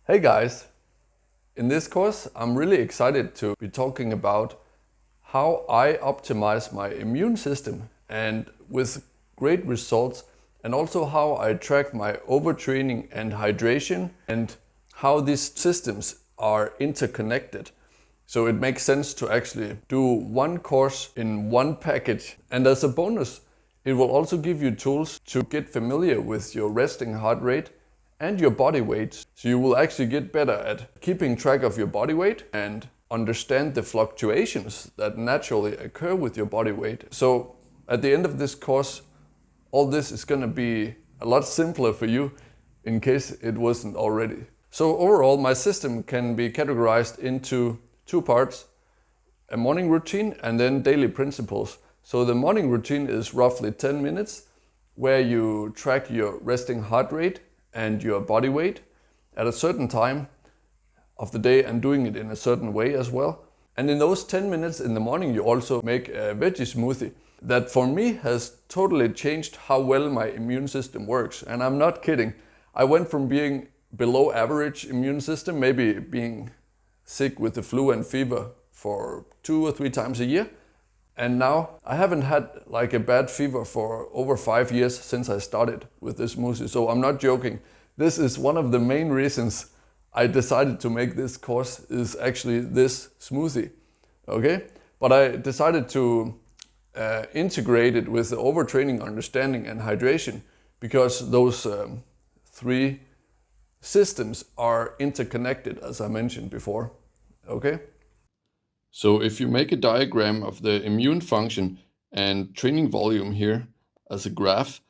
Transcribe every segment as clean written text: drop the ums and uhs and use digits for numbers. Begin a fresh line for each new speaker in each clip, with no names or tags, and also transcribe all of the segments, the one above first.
Hey guys! In this course, I'm really excited to be talking about how I optimize my immune system and with great results, and also how I track my overtraining and hydration and how these systems are interconnected. So it makes sense to actually do one course in one package. And as a bonus, it will also give you tools to get familiar with your resting heart rate and your body weight. So you will actually get better at keeping track of your body weight and understand the fluctuations that naturally occur with your body weight. So at the end of this course, all this is going to be a lot simpler for you in case it wasn't already. So overall, my system can be categorized into two parts: a morning routine and then daily principles. So the morning routine is roughly 10 minutes where you track your resting heart rate and your body weight at a certain time of the day and doing it in a certain way as well. And in those 10 minutes in the morning, you also make a veggie smoothie that for me has totally changed how well my immune system works. And I'm not kidding. I went from being below average immune system, maybe being sick with the flu and fever for 2 or 3 times a year. And now I haven't had like a bad fever for over 5 years since I started with this smoothie. So I'm not joking. This is one of the main reasons I decided to make this course, is actually this smoothie. Okay? But I decided to integrate it with the overtraining, understanding and hydration, because those 3 systems are interconnected, as I mentioned before. Okay? So if you make a diagram of the immune function and training volume here as a graph,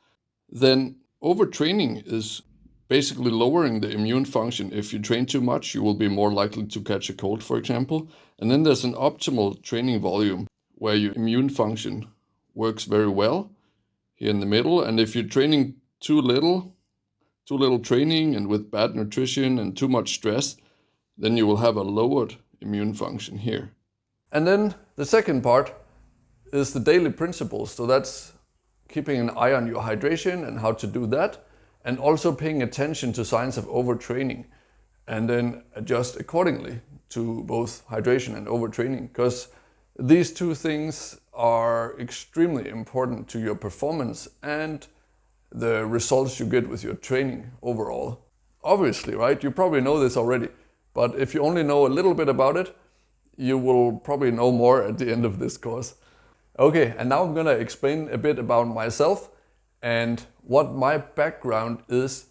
then overtraining is basically lowering the immune function. If you train too much, you will be more likely to catch a cold, for example. And then there's an optimal training volume where your immune function works very well here in the middle. And if you're training too little training and with bad nutrition and too much stress, then you will have a lowered immune function here. And then the second part is the daily principles. So that's keeping an eye on your hydration and how to do that, and also paying attention to signs of overtraining, and then adjust accordingly to both hydration and overtraining, because these 2 things are extremely important to your performance and the results you get with your training overall. Obviously, right? You probably know this already, but if you only know a little bit about it, you will probably know more at the end of this course. Okay, and now I'm gonna explain a bit about myself and what my background is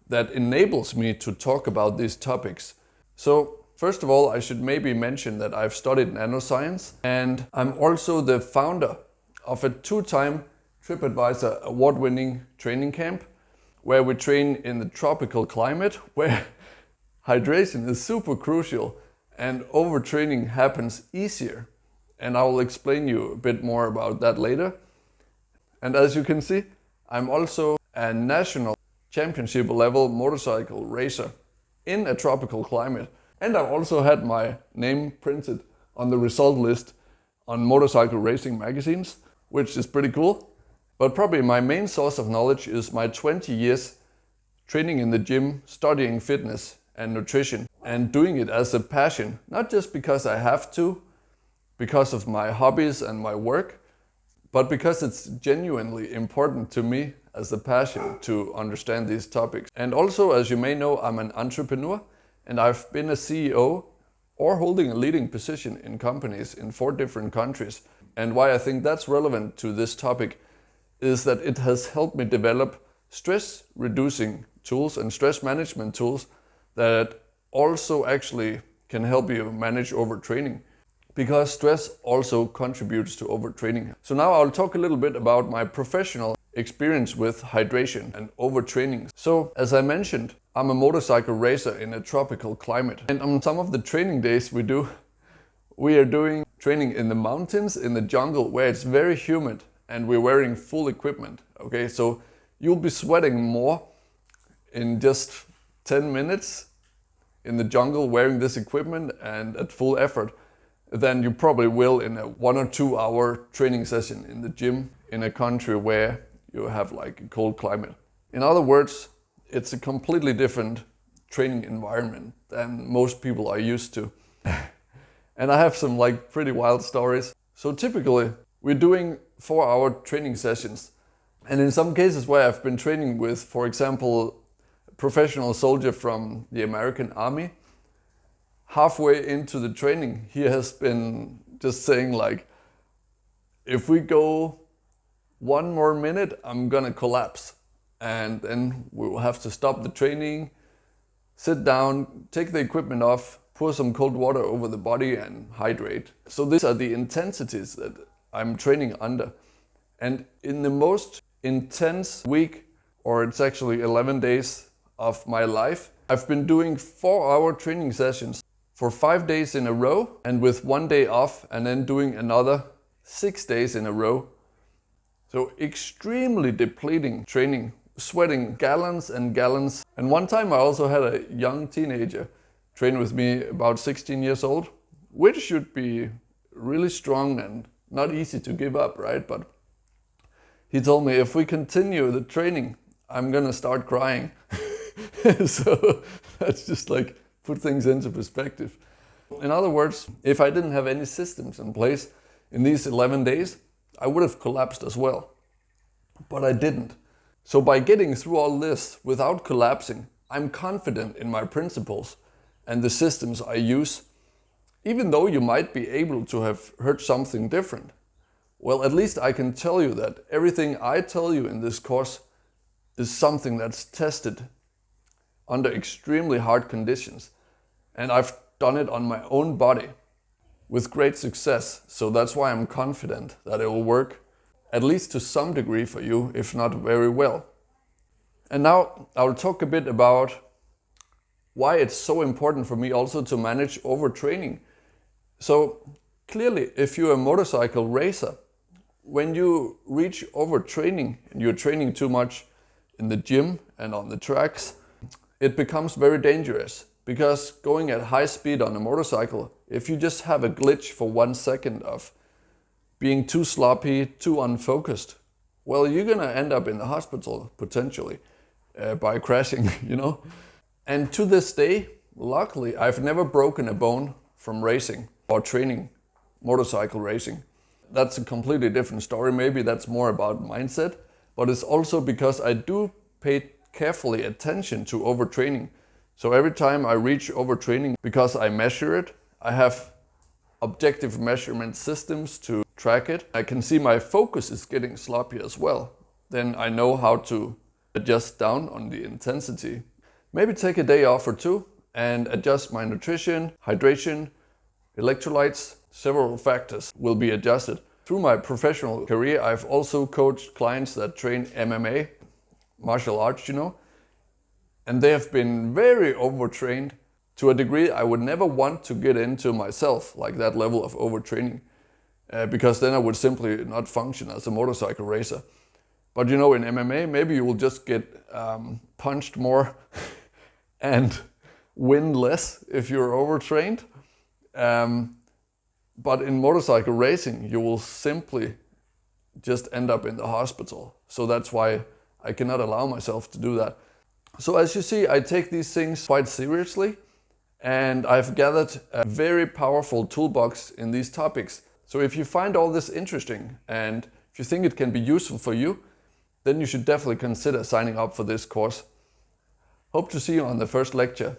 that enables me to talk about these topics. So first of all, I should maybe mention that I've studied nanoscience, and I'm also the founder of a 2-time TripAdvisor award-winning training camp where we train in the tropical climate where hydration is super crucial and overtraining happens easier. And I will explain you a bit more about that later. And as you can see, I'm also a national championship level motorcycle racer in a tropical climate. And I've also had my name printed on the result list on motorcycle racing magazines, which is pretty cool. But probably my main source of knowledge is my 20 years training in the gym, studying fitness and nutrition, and doing it as a passion, not just because I have to, because of my hobbies and my work, but because it's genuinely important to me as a passion to understand these topics. And also, as you may know, I'm an entrepreneur, and I've been a CEO or holding a leading position in companies in 4 different countries. And why I think that's relevant to this topic is that it has helped me develop stress reducing tools and stress management tools that also actually can help you manage overtraining, because stress also contributes to overtraining. So now I'll talk a little bit about my professional experience with hydration and overtraining. So as I mentioned, I'm a motorcycle racer in a tropical climate. And on some of the training days we are doing training in the mountains, in the jungle, where it's very humid and we're wearing full equipment. Okay, so you'll be sweating more in just 10 minutes in the jungle wearing this equipment and at full effort than you probably will in a 1 or 2 hour training session in the gym in a country where you have like a cold climate. In other words, it's a completely different training environment than most people are used to. And I have some like pretty wild stories. So typically we're doing 4-hour training sessions. And in some cases where I've been training with, for example, a professional soldier from the American Army, halfway into the training, he has been just saying like, if we go 1 more minute, I'm gonna collapse. And then we will have to stop the training, sit down, take the equipment off, pour some cold water over the body and hydrate. So these are the intensities that I'm training under. And in the most intense week, or it's actually 11 days of my life, I've been doing 4-hour training sessions for 5 days in a row, and with 1 day off, and then doing another 6 days in a row. So extremely depleting training, sweating gallons and gallons. And one time I also had a young teenager train with me, about 16 years old, which should be really strong and not easy to give up, right? But he told me, if we continue the training, I'm gonna start crying. So that's just like put things into perspective. In other words, if I didn't have any systems in place in these 11 days, I would have collapsed as well. But I didn't. So by getting through all this without collapsing, I'm confident in my principles and the systems I use, even though you might be able to have heard something different. Well, at least I can tell you that everything I tell you in this course is something that's tested under extremely hard conditions. And I've done it on my own body with great success. So that's why I'm confident that it will work, at least to some degree for you, if not very well. And now I'll talk a bit about why it's so important for me also to manage overtraining. So clearly, if you're a motorcycle racer, when you reach overtraining and you're training too much in the gym and on the tracks, it becomes very dangerous, because going at high speed on a motorcycle, if you just have a glitch for 1 second of being too sloppy, too unfocused, well, you're gonna end up in the hospital potentially by crashing, you know. And to this day, luckily, I've never broken a bone from racing or training motorcycle racing. That's a completely different story. Maybe that's more about mindset, but it's also because I do pay carefully attention to overtraining. So every time I reach overtraining, because I measure it, I have objective measurement systems to track it. I can see my focus is getting sloppy as well. Then I know how to adjust down on the intensity. Maybe take a day off or 2 and adjust my nutrition, hydration, electrolytes. Several factors will be adjusted. Through my professional career, I've also coached clients that train MMA, martial arts, you know, and they have been very overtrained to a degree I would never want to get into myself, like that level of overtraining, because then I would simply not function as a motorcycle racer. But you know, in MMA, maybe you will just get punched more and win less if you're overtrained. But in motorcycle racing, you will simply just end up in the hospital. So that's why I cannot allow myself to do that. So as you see, I take these things quite seriously, and I've gathered a very powerful toolbox in these topics. So if you find all this interesting and if you think it can be useful for you, then you should definitely consider signing up for this course. Hope to see you on the first lecture.